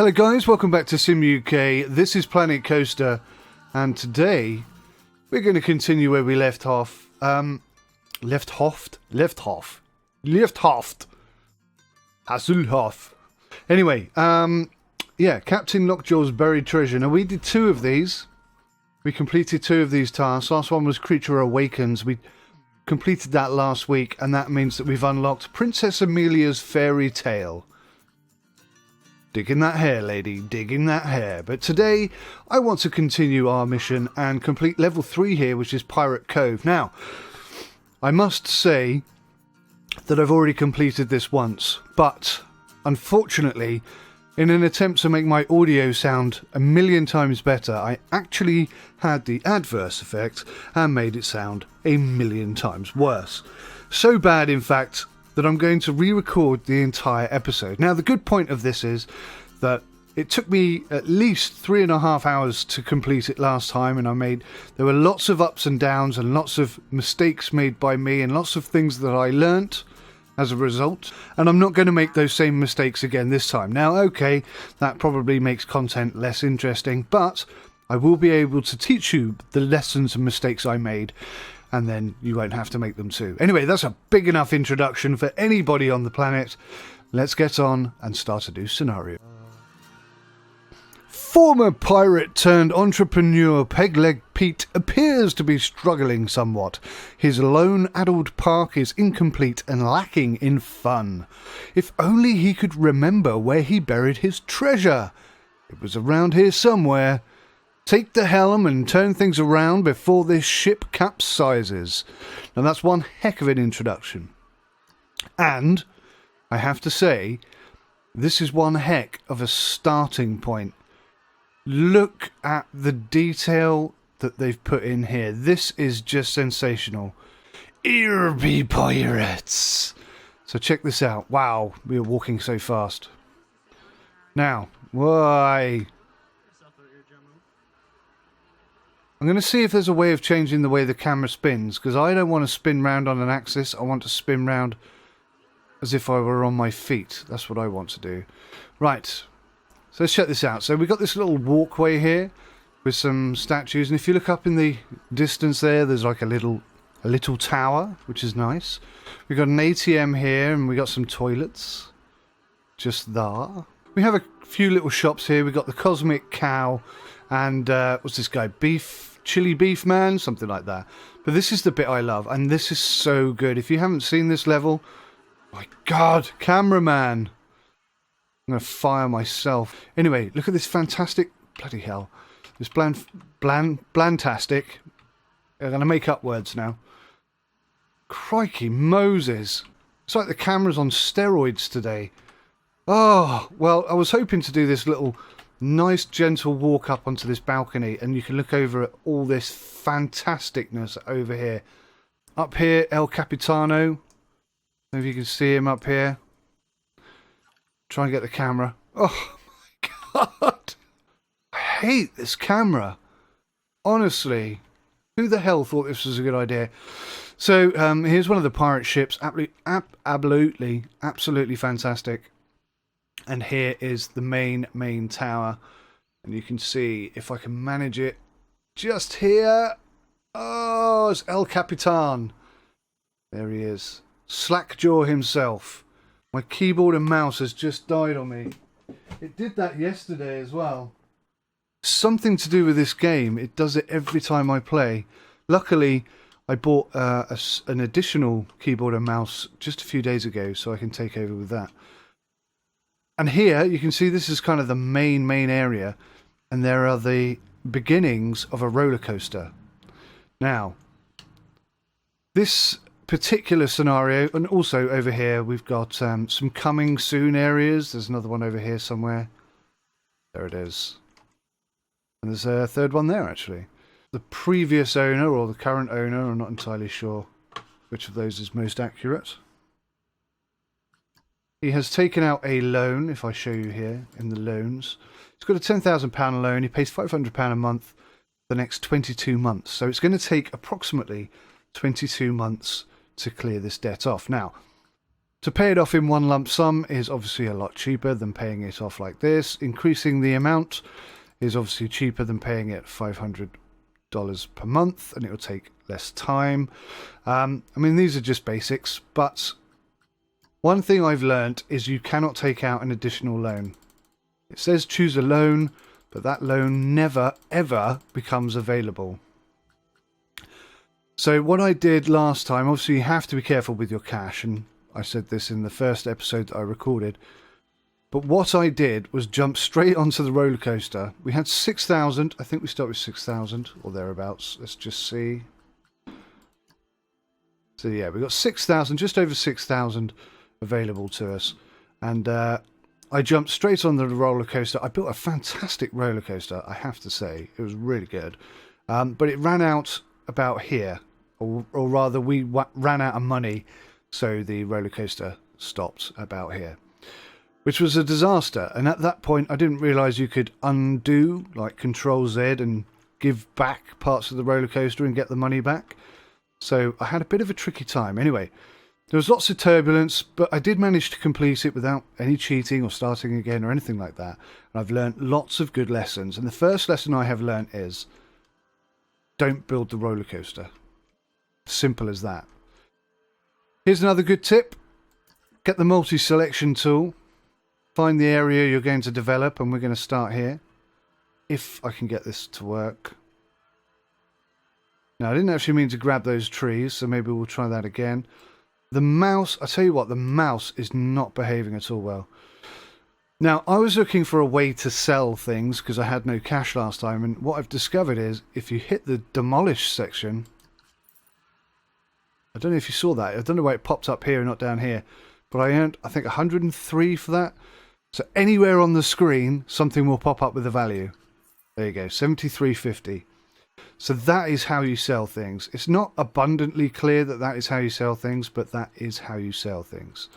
Hello guys, welcome back to Sim UK. This is Planet Coaster, and today we're going to continue where we left off. Hasselhoff. Anyway, yeah, Captain Lockjaw's buried treasure. Now we did 2 of these. We completed 2 of these tasks. Last one was Creature Awakens. We completed that last week, and that means that we've unlocked Princess Amelia's fairy tale. Digging that hair, lady, digging that hair. But today, I want to continue our mission and complete level 3 here, which is Pirate Cove. Now, I must say that I've already completed this once, but unfortunately, in an attempt to make my audio sound a million times better, I actually had the adverse effect and made it sound a million times worse. So bad, in fact, that I'm going to re-record the entire episode. Now, the good point of this is that it took me at least 3.5 hours to complete it last time, and there were lots of ups and downs and lots of mistakes made by me and lots of things that I learnt as a result, and I'm not going to make those same mistakes again this time. Now, okay, that probably makes content less interesting, but I will be able to teach you the lessons and mistakes I made, and then you won't have to make them too. Anyway, that's a big enough introduction for anybody on the planet. Let's get on and start a new scenario. Former pirate turned entrepreneur Pegleg Pete appears to be struggling somewhat. His lone-addled park is incomplete and lacking in fun. If only he could remember where he buried his treasure. It was around here somewhere. Take the helm and turn things around before this ship capsizes. Now that's one heck of an introduction. And, I have to say, this is one heck of a starting point. Look at the detail that they've put in here. This is just sensational. Here be pirates. So check this out. Wow, we are walking so fast. Now, why? I'm going to see if there's a way of changing the way the camera spins, because I don't want to spin round on an axis. I want to spin round as if I were on my feet. That's what I want to do. Right, so let's check this out. So we've got this little walkway here with some statues, and if you look up in the distance there's like a little tower, which is nice. We've got an ATM here, and we've got some toilets just there. We have a few little shops here. We've got the Cosmic Cow, and what's this guy? Chili Beef Man? Something like that. But this is the bit I love, and this is so good. If you haven't seen this level, my God, cameraman. I'm going to fire myself. Anyway, look at this fantastic, bloody hell. This blandtastic. I'm going to make up words now. Crikey Moses. It's like the camera's on steroids today. Oh, well, I was hoping to do this little nice gentle walk up onto this balcony, and you can look over at all this fantasticness over here. Up here, El Capitano. If you can see him up here. Try and get the camera. Oh my God. I hate this camera. Honestly. Who the hell thought this was a good idea? So, here's one of the pirate ships. Absolutely fantastic. And here is the main tower. And you can see, if I can manage it, just here. Oh, it's El Capitan. There he is. Slackjaw himself. My keyboard and mouse has just died on me. It did that yesterday as well. Something to do with this game. It does it every time I play. Luckily, I bought an additional keyboard and mouse just a few days ago, so I can take over with that. And here, you can see this is kind of the main area, and there are the beginnings of a roller coaster. Now, this particular scenario, and also over here, we've got some coming soon areas. There's another one over here somewhere. There it is. And there's a third one there, actually. The previous owner, or the current owner, I'm not entirely sure which of those is most accurate. He has taken out a loan, if I show you here, in the loans. He's got a £10,000 loan. He pays £500 a month for the next 22 months. So it's going to take approximately 22 months to clear this debt off. Now, To pay it off in one lump sum is obviously a lot cheaper than paying it off like this. Increasing the amount is obviously cheaper than paying it $500 per month, and it will take less time. I mean, these are just basics, but one thing I've learned is you cannot take out an additional loan. It says choose a loan, but that loan never, ever becomes available. So what I did last time, obviously you have to be careful with your cash, and I said this in the first episode that I recorded. But what I did was jump straight onto the roller coaster. We had 6,000. I think we start with 6,000 or thereabouts. Let's just see. So yeah, we got 6,000, just over 6,000 available to us. And I jumped straight on the roller coaster. I built a fantastic roller coaster, I have to say. It was really good. But it ran out about here. Or rather, we ran out of money. So the roller coaster stopped about here, which was a disaster. And at that point, I didn't realise you could undo, like Control Z, and give back parts of the roller coaster and get the money back. So I had a bit of a tricky time. Anyway, there was lots of turbulence, but I did manage to complete it without any cheating or starting again or anything like that. And I've learned lots of good lessons. And the first lesson I have learned is don't build the roller coaster. Simple as that. Here's another good tip. Get the multi-selection tool. Find the area you're going to develop, and we're going to start here. If I can get this to work. Now, I didn't actually mean to grab those trees, so maybe we'll try that again. The mouse, I tell you what, the mouse is not behaving at all well. Now, I was looking for a way to sell things because I had no cash last time, and what I've discovered is if you hit the demolish section... I don't know if you saw that. I don't know why it popped up here and not down here. But I earned, I think, 103 for that. So anywhere on the screen, something will pop up with a value. There you go, 73.50. So that is how you sell things. It's not abundantly clear that that is how you sell things, but that is how you sell things.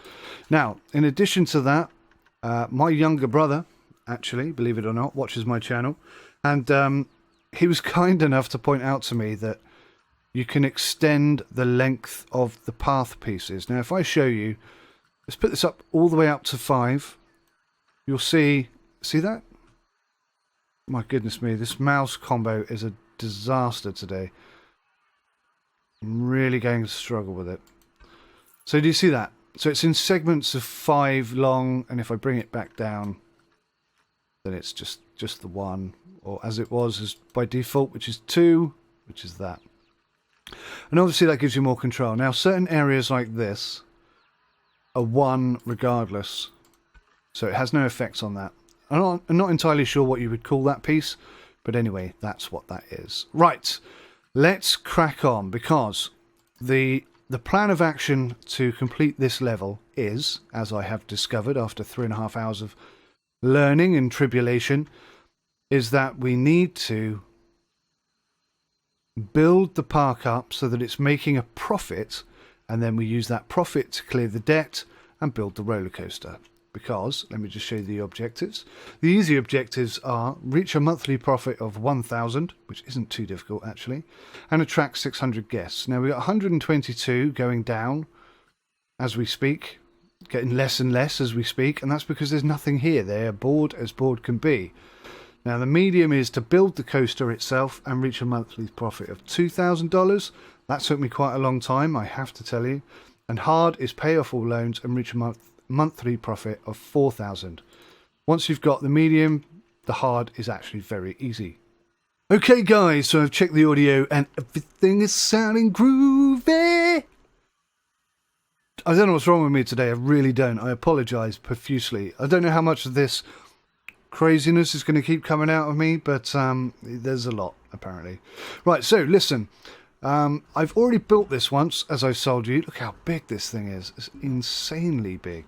Now, in addition to that, my younger brother, actually, believe it or not, watches my channel. And he was kind enough to point out to me that you can extend the length of the path pieces. Now, if I show you, let's put this up all the way up to 5. You'll see that? My goodness me, this mouse combo is a disaster today. I'm really going to struggle with it. So do you see that? So it's in segments of 5 long, and if I bring it back down, then it's just the 1, or as it was as by default, which is 2, which is that. And obviously that gives you more control. Now, certain areas like this are 1 regardless, so it has no effects on that. I'm not entirely sure what you would call that piece, but anyway, that's what that is. Right, let's crack on, because the plan of action to complete this level is, as I have discovered after 3.5 hours of learning and tribulation, is that we need to build the park up so that it's making a profit, and then we use that profit to clear the debt and build the roller coaster. Because, let me just show you the objectives. The easy objectives are reach a monthly profit of 1,000, which isn't too difficult actually, and attract 600 guests. Now we've got 122 going down as we speak, getting less and less as we speak, and that's because there's nothing here. They're bored as bored can be. Now the medium is to build the coaster itself and reach a monthly profit of $2,000. That took me quite a long time, I have to tell you. And hard is pay off all loans and reach a monthly profit of $4,000. Once you've got the medium, the hard is actually very easy. Okay guys, so I've checked the audio and everything is sounding groovy. I don't know what's wrong with me today, I really don't. I apologise profusely. I don't know how much of this craziness is going to keep coming out of me, but there's a lot apparently. Right, so listen, I've already built this once, as I've sold you. Look how big this thing is. It's insanely big.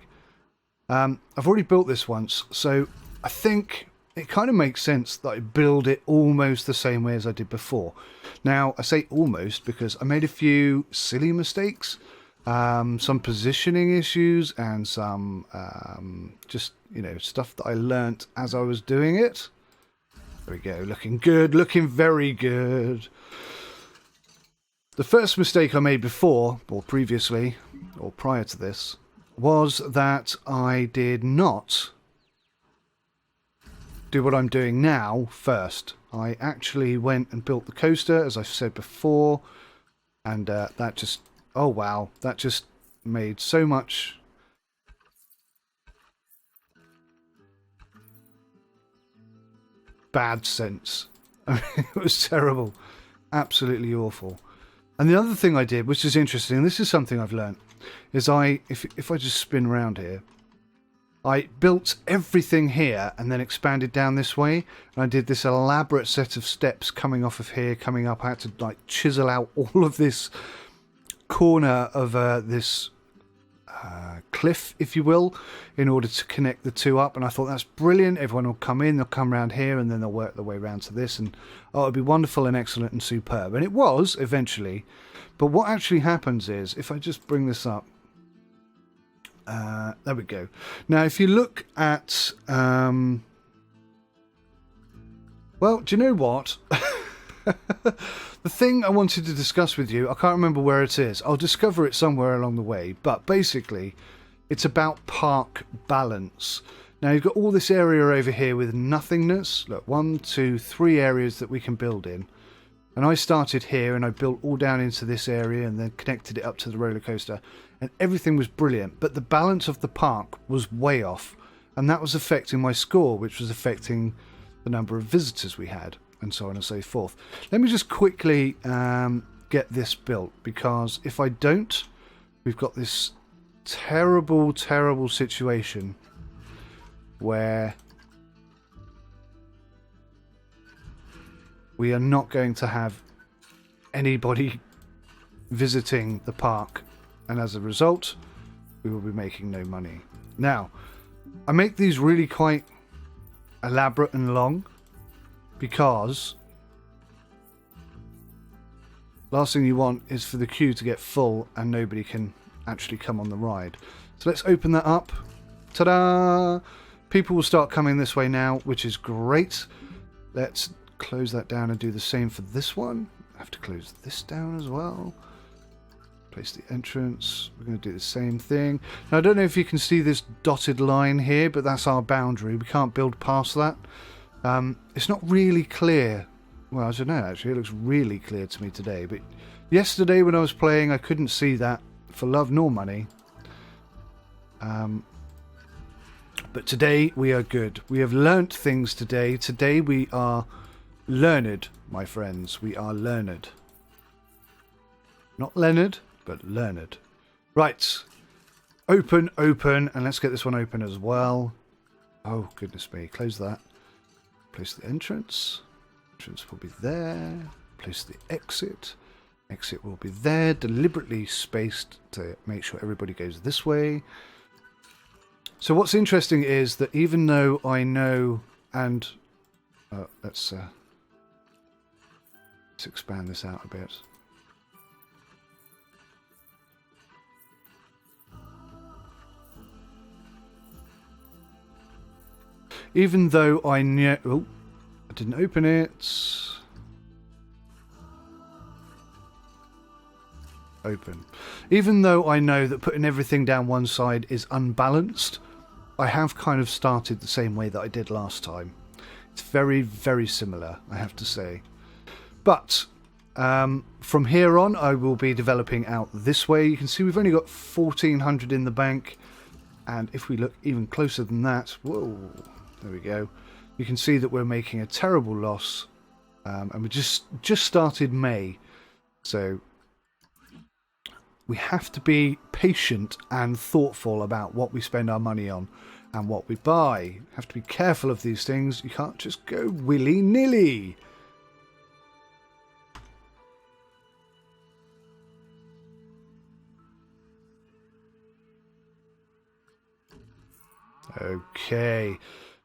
I've already built this once, so I think it kind of makes sense that I build it almost the same way as I did before. Now, I say almost because I made a few silly mistakes, some positioning issues, and some just, you know, stuff that I learnt as I was doing it. There we go, looking good, looking very good. The first mistake I made before, or previously, or prior to this, was that I did not do what I'm doing now first. I actually went and built the coaster, as I've said before, and that just, oh wow, that just made so much bad sense. I mean, it was terrible, absolutely awful. And the other thing I did, which is interesting, and this is something I've learned, is if I just spin around here, I built everything here and then expanded down this way, and I did this elaborate set of steps coming off of here, coming up. I had to like chisel out all of this corner of this cliff, if you will, in order to connect the two up. And I thought, that's brilliant. Everyone will come in, they'll come around here, and then they'll work their way around to this, and oh, it'll be wonderful and excellent and superb. And it was eventually. But what actually happens is, if I just bring this up, there we go. Now, if you look at, well, do you know what? The thing I wanted to discuss with you, I can't remember where it is. I'll discover it somewhere along the way. But basically, it's about park balance. Now, you've got all this area over here with nothingness. Look, 1, 2, 3 areas that we can build in. And I started here and I built all down into this area and then connected it up to the roller coaster. And everything was brilliant, but the balance of the park was way off, and that was affecting my score, which was affecting the number of visitors we had, and so on and so forth. Let me just quickly get this built, because if I don't, we've got this terrible, terrible situation where we are not going to have anybody visiting the park. And as a result, we will be making no money. Now, I make these really quite elaborate and long because last thing you want is for the queue to get full and nobody can actually come on the ride. So let's open that up. Ta-da! People will start coming this way now, which is great. Let's close that down and do the same for this one. I have to close this down as well. Place the entrance. We're going to do the same thing. Now, I don't know if you can see this dotted line here, but that's our boundary. We can't build past that. It's not really clear. Well, I don't know, actually. It looks really clear to me today. But yesterday when I was playing, I couldn't see that for love nor money. But today we are good. We have learnt things today. Today we are learned, my friends. We are learned. Not Leonard, but learned. Right. Open, and let's get this one open as well. Oh, goodness me. Close that. Place the entrance. Entrance will be there. Place the exit. Exit will be there. Deliberately spaced to make sure everybody goes this way. So what's interesting is that even though I know, and let's expand this out a bit. Even though I knew... Oh, I didn't open it. Open. Even though I know that putting everything down one side is unbalanced, I have kind of started the same way that I did last time. It's very, very similar, I have to say. But from here on, I will be developing out this way. You can see we've only got 1,400 in the bank. And if we look even closer than that... Whoa... There we go. You can see that we're making a terrible loss, and we just started May, so we have to be patient and thoughtful about what we spend our money on and what we buy. Have to be careful of these things. You can't just go willy-nilly. Okay.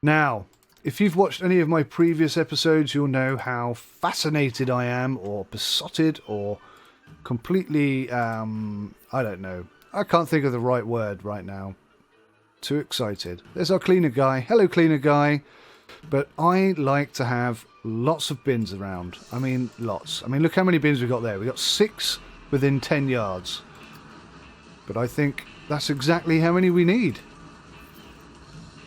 Now, if you've watched any of my previous episodes, you'll know how fascinated I am, or besotted, or completely, I don't know. I can't think of the right word right now. Too excited. There's our cleaner guy. Hello, cleaner guy. But I like to have lots of bins around. I mean, lots. I mean, look how many bins we've got there. We've got 6 within 10 yards. But I think that's exactly how many we need.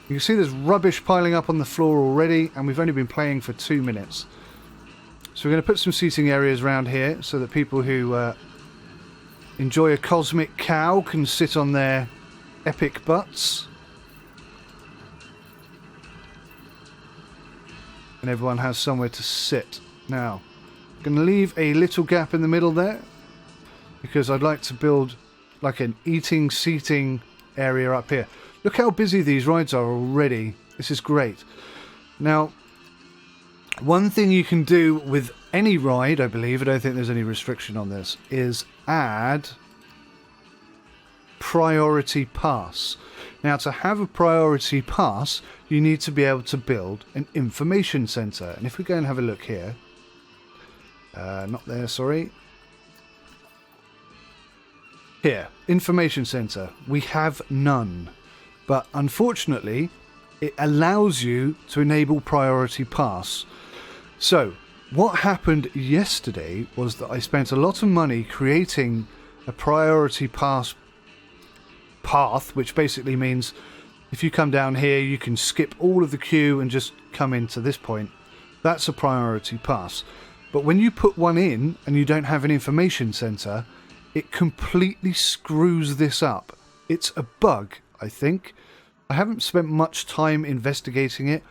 You can see there's rubbish piling up on the floor already, and we've only been playing for 2 minutes. So we're going to put some seating areas around here so that people who enjoy a cosmic cow can sit on their epic butts. And everyone has somewhere to sit. Now, I'm going to leave a little gap in the middle there, because I'd like to build like an eating, seating area up here. Look how busy these rides are already. This is great. Now, one thing you can do with any ride, I believe, I don't think there's any restriction on this, is add priority pass. Now, to have a priority pass, you need to be able to build an information centre. And if we go and have a look here, not there, sorry. Here, information centre. We have none. But unfortunately, it allows you to enable priority pass. So, what happened yesterday was that I spent a lot of money creating a priority pass path, which basically means if you come down here, you can skip all of the queue and just come into this point. That's a priority pass. But when you put one in and you don't have an information centre, it completely screws this up. It's a bug, I think. I haven't spent much time investigating it,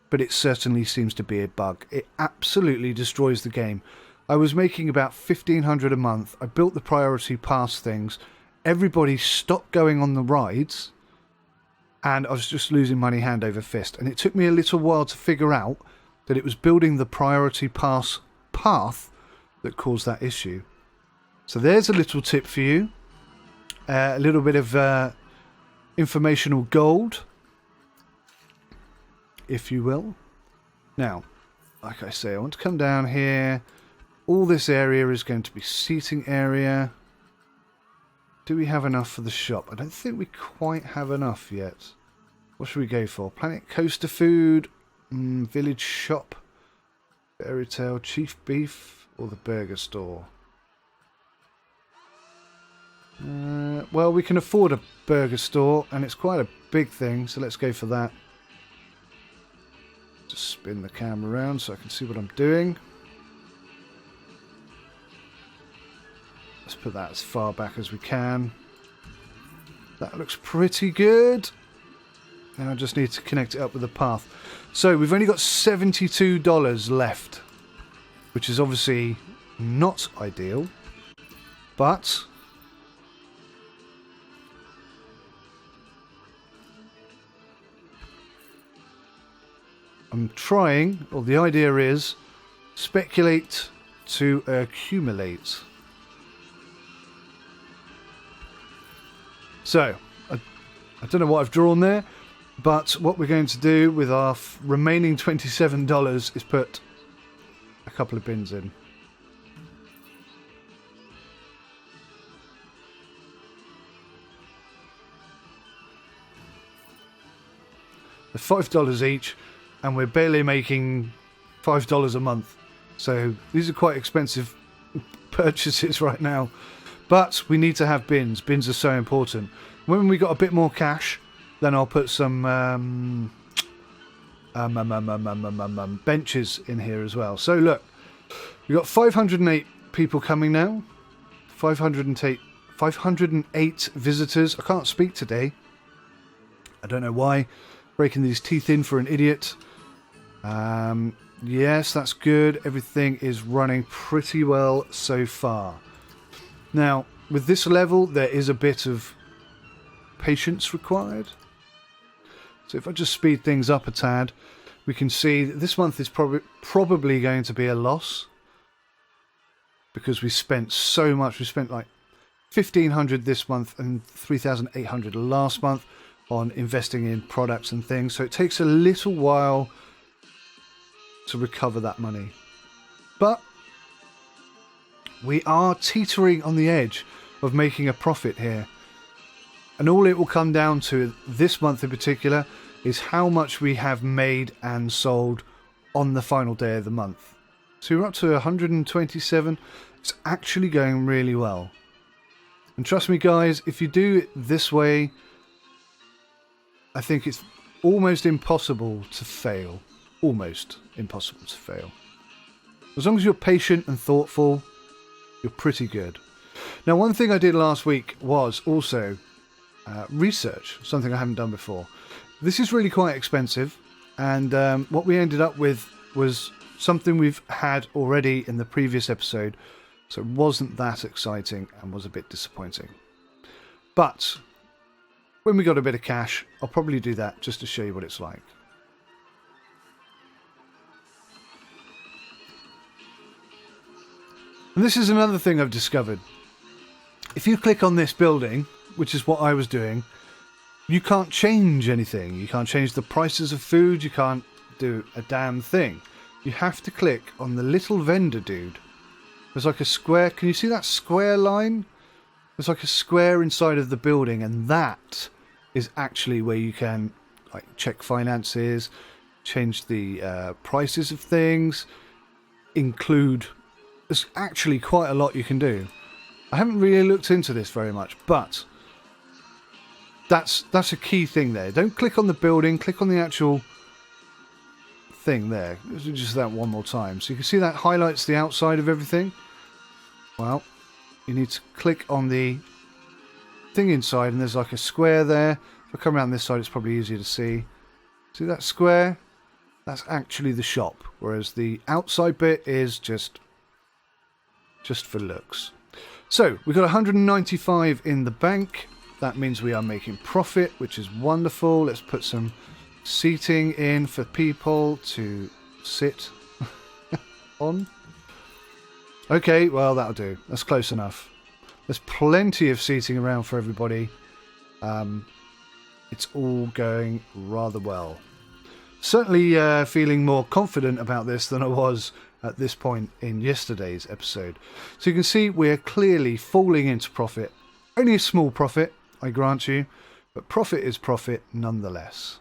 but it certainly seems to be a bug. It absolutely destroys the game. I was making about $1,500 a month. I built the priority pass things. Everybody stopped going on the rides, and I was just losing money hand over fist. And it took me a little while to figure out that it was building the priority pass path that caused that issue. So there's a little tip for you. A little bit of informational gold, if you will. Now, like I say, I want to come down here. All this area is going to be seating area. Do we have enough for the shop? I don't think we quite have enough yet. What should we go for? Planet Coaster Food, Village Shop, Fairy Tale, Chief Beef, or the Burger Store? Well, we can afford a burger store, and it's quite a big thing, so let's go for that. Just spin the camera around so I can see what I'm doing. Let's put that as far back as we can. That looks pretty good. Now I just need to connect it up with the path. So we've only got $72 left, which is obviously not ideal, but I'm trying, or the idea is, speculate to accumulate. So, I don't know what I've drawn there, but what we're going to do with our remaining $27 is put a couple of bins in. They're $5 each, and we're barely making $5 a month. So these are quite expensive purchases right now. But we need to have bins. Bins are so important. When we got a bit more cash, then I'll put some benches in here as well. So look, we've got 508 people coming now. 508 visitors. I can't speak today. I don't know why. Breaking these teeth in for an idiot. Yes, that's good. Everything is running pretty well so far. Now, with this level, there is a bit of patience required. So if I just speed things up a tad, we can see that this month is probably going to be a loss, because we spent so much. We spent like $1,500 this month and $3,800 last month on investing in products and things. So it takes a little while to recover that money. But we are teetering on the edge of making a profit here. And all it will come down to this month in particular is how much we have made and sold on the final day of the month. So we're up to 127. It's actually going really well. And trust me guys, if you do it this way, I think it's almost impossible to fail. Almost impossible to fail. As long as you're patient and thoughtful, you're pretty good. Now, one thing I did last week was also research, something I haven't done before. This is really quite expensive, and what we ended up with was something we've had already in the previous episode, so it wasn't that exciting and was a bit disappointing. But when we got a bit of cash, I'll probably do that just to show you what it's like. And this is another thing I've discovered. If you click on this building, which is what I was doing, you can't change anything. You can't change the prices of food. You can't do a damn thing. You have to click on the little vendor dude. There's like a square. Can you see that square line? There's like a square inside of the building, and that is actually where you can like check finances, change the prices of things, include... There's actually quite a lot you can do. I haven't really looked into this very much, but that's a key thing there. Don't click on the building, click on the actual thing there. Let's do just that one more time. So you can see that highlights the outside of everything. Well, you need to click on the thing inside, and there's like a square there. If I come around this side, it's probably easier to see. See that square? That's actually the shop, whereas the outside bit is just for looks. So we've got 195 in the bank. That means we are making profit, which is wonderful. Let's put some seating in for people to sit on. Okay, well, that'll do. That's close enough. There's plenty of seating around for everybody. It's all going rather well. Certainly feeling more confident about this than I was at this point in yesterday's episode. So you can see we're clearly falling into profit. Only a small profit, I grant you, but profit is profit nonetheless.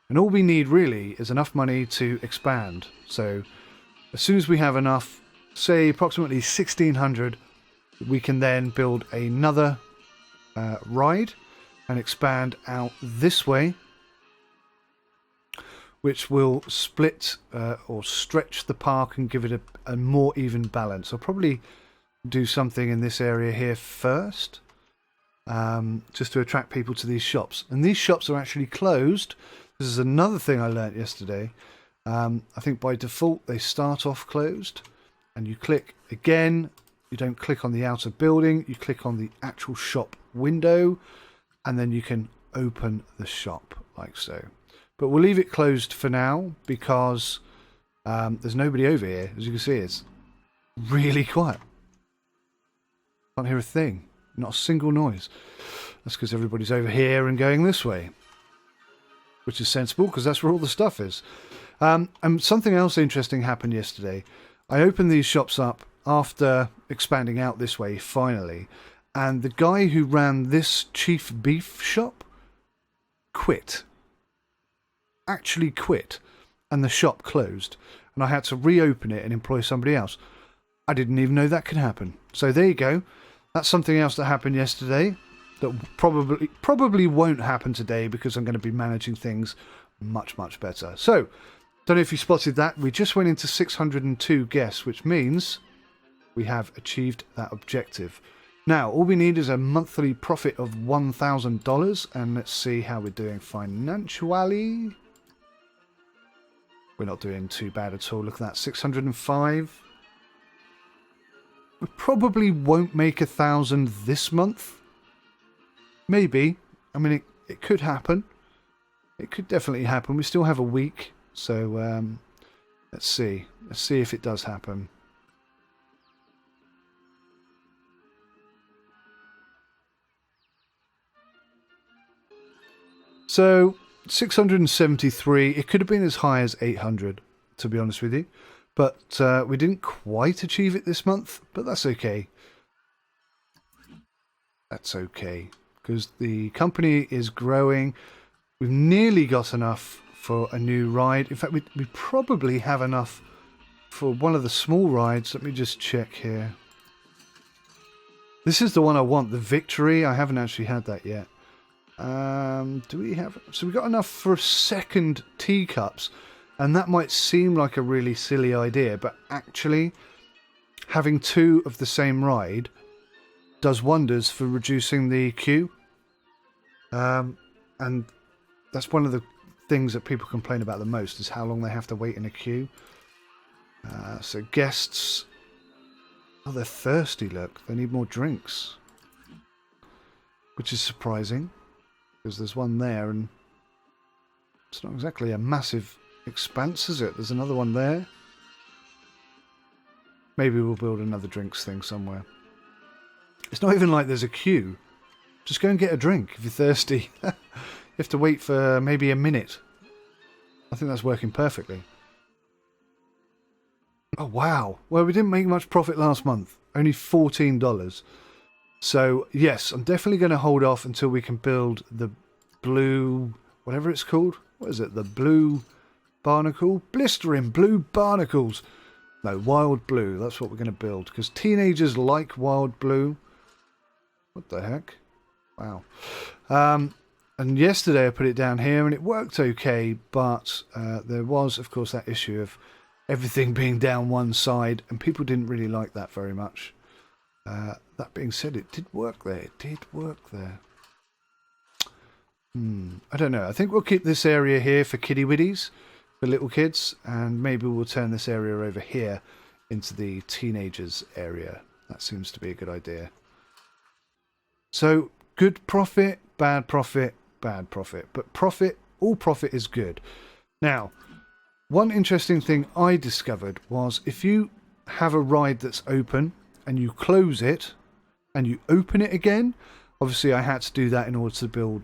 And all we need really is enough money to expand. So as soon as we have enough, say approximately 1,600, we can then build another ride and expand out this way, which will split or stretch the park and give it a more even balance. I'll probably do something in this area here first, just to attract people to these shops. And these shops are actually closed. This is another thing I learnt yesterday. I think by default they start off closed, and you click again. You don't click on the outer building, you click on the actual shop window, and then you can open the shop like so. But we'll leave it closed for now because there's nobody over here. As you can see, it's really quiet. Can't hear a thing. Not a single noise. That's because everybody's over here and going this way. Which is sensible because that's where all the stuff is. And something else interesting happened yesterday. I opened these shops up after expanding out this way finally. And the guy who ran this chief beef shop quit. Actually quit, and the shop closed, and I had to reopen it and employ somebody else. I didn't even know that could happen. So there you go. That's something else that happened yesterday that probably won't happen today because I'm going to be managing things much better. So don't know if you spotted that. We just went into 602 guests, which means we have achieved that objective. Now all we need is a monthly profit of $1,000, and let's see how we're doing financially. We're not doing too bad at all. Look at that, 605. We probably won't make 1,000 this month. Maybe. I mean, it could happen. It could definitely happen. We still have a week. So, let's see. Let's see if it does happen. So... 673. It could have been as high as 800, to be honest with you, but we didn't quite achieve it this month, but that's okay. That's okay because the company is growing. We've nearly got enough for a new ride. In fact, we probably have enough for one of the small rides. Let me just check here. This is the one I want, the Victory. I haven't actually had that yet. Do we have... So we've got enough for a second teacups. And that might seem like a really silly idea, but actually having 2 of the same ride does wonders for reducing the queue. And that's one of the things that people complain about the most, is how long they have to wait in a queue. So guests... Oh, they're thirsty, look. They need more drinks. Which is surprising, because there's one there, and it's not exactly a massive expanse, is it? There's another one there. Maybe we'll build another drinks thing somewhere. It's not even like there's a queue. Just go and get a drink if you're thirsty. You have to wait for maybe a minute. I think that's working perfectly. Oh, wow. Well, we didn't make much profit last month. Only $14. So, yes, I'm definitely going to hold off until we can build the blue... Whatever it's called. What is it? The blue barnacle? Blistering blue barnacles. No, wild blue. That's what we're going to build. Because teenagers like wild blue. What the heck? Wow. And yesterday I put it down here and it worked okay. But there was, of course, that issue of everything being down one side, and people didn't really like that very much. That being said, it did work there. It did work there. I don't know. I think we'll keep this area here for kiddie widdies, for little kids, and maybe we'll turn this area over here into the teenagers area. That seems to be a good idea. So, good profit, bad profit, bad profit. But profit, all profit is good. Now, one interesting thing I discovered was if you have a ride that's open and you close it and you open it again, obviously I had to do that in order to build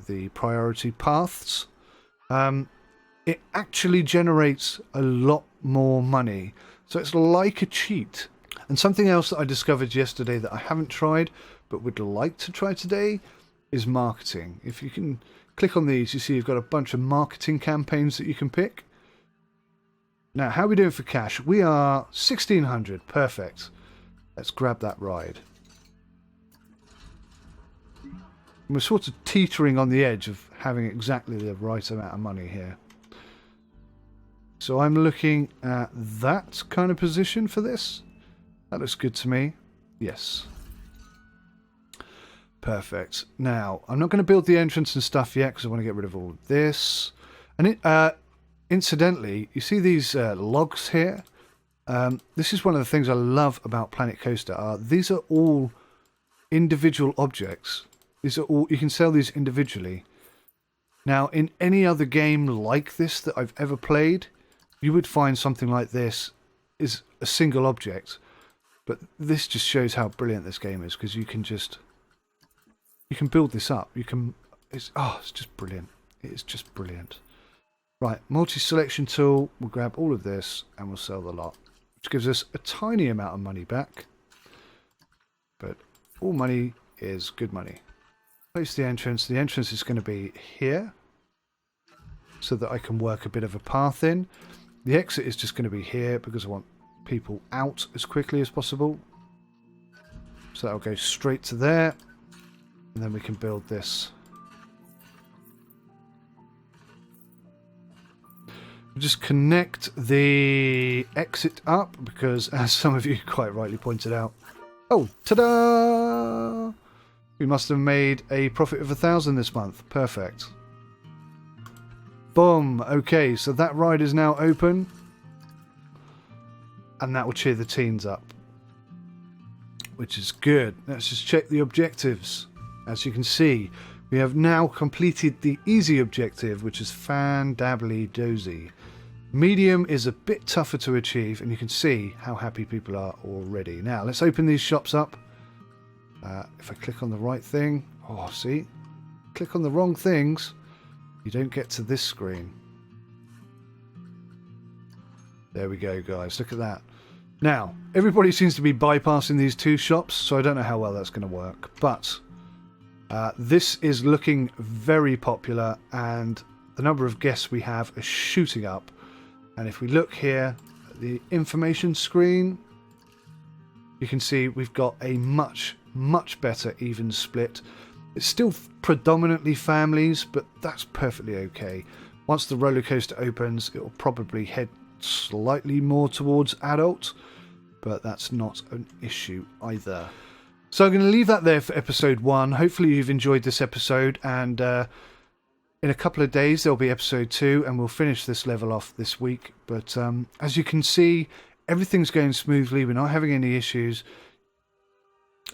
the priority paths, it actually generates a lot more money. So it's like a cheat. And something else that I discovered yesterday that I haven't tried but would like to try today is marketing. If you can click on these, you see you've got a bunch of marketing campaigns that you can pick. Now, how are we doing for cash? We are 1,600. Perfect. Let's grab that ride. And we're sort of teetering on the edge of having exactly the right amount of money here. So I'm looking at that kind of position for this. That looks good to me. Yes. Perfect. Now, I'm not going to build the entrance and stuff yet because I want to get rid of all of this. And incidentally, you see these logs here? This is one of the things I love about Planet Coaster. These are all individual objects. These are all, you can sell these individually. Now, in any other game like this that I've ever played, you would find something like this is a single object. But this just shows how brilliant this game is, because you can build this up. It's just brilliant. It's just brilliant. Right, multi-selection tool. We'll grab all of this and we'll sell the lot, which gives us a tiny amount of money back. But all money is good money. Place the entrance. The entrance is going to be here, so that I can work a bit of a path in. The exit is just going to be here because I want people out as quickly as possible. So that'll go straight to there. And then we can build this. Just connect the exit up because, as some of you quite rightly pointed out, oh, ta-da! We must have made a profit of 1,000 this month. Perfect. Boom. Okay, so that ride is now open. And that will cheer the teens up, which is good. Let's just check the objectives. As you can see, we have now completed the easy objective, which is fan-dabbly-dozy. Medium is a bit tougher to achieve, and you can see how happy people are already. Now, let's open these shops up. If I click on the right thing... Oh, see? Click on the wrong things, you don't get to this screen. There we go, guys. Look at that. Now, everybody seems to be bypassing these two shops, so I don't know how well that's going to work. But this is looking very popular, and the number of guests we have is shooting up. And if we look here at the information screen, you can see we've got a much much better even split. It's still predominantly families, but that's perfectly okay. Once the roller coaster opens, it will probably head slightly more towards adult, but that's not an issue either. So I'm going to leave that there for episode 1. Hopefully you've enjoyed this episode, and in a couple of days there'll be episode 2, and we'll finish this level off this week. But as you can see, everything's going smoothly. We're not having any issues.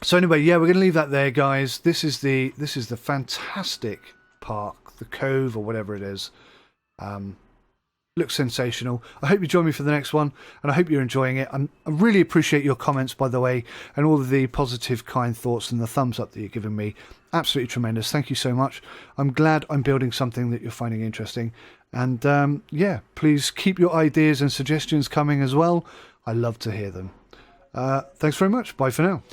So anyway, yeah, we're going to leave that there, guys. This is the fantastic park, the Cove or whatever it is. Looks sensational. I hope you join me for the next one, and I hope you're enjoying it. I really appreciate your comments, by the way, and all of the positive, kind thoughts and the thumbs up that you're giving me. Absolutely tremendous. Thank you so much. I'm glad I'm building something that you're finding interesting. And yeah, please keep your ideas and suggestions coming as well. I love to hear them. Thanks very much. Bye for now.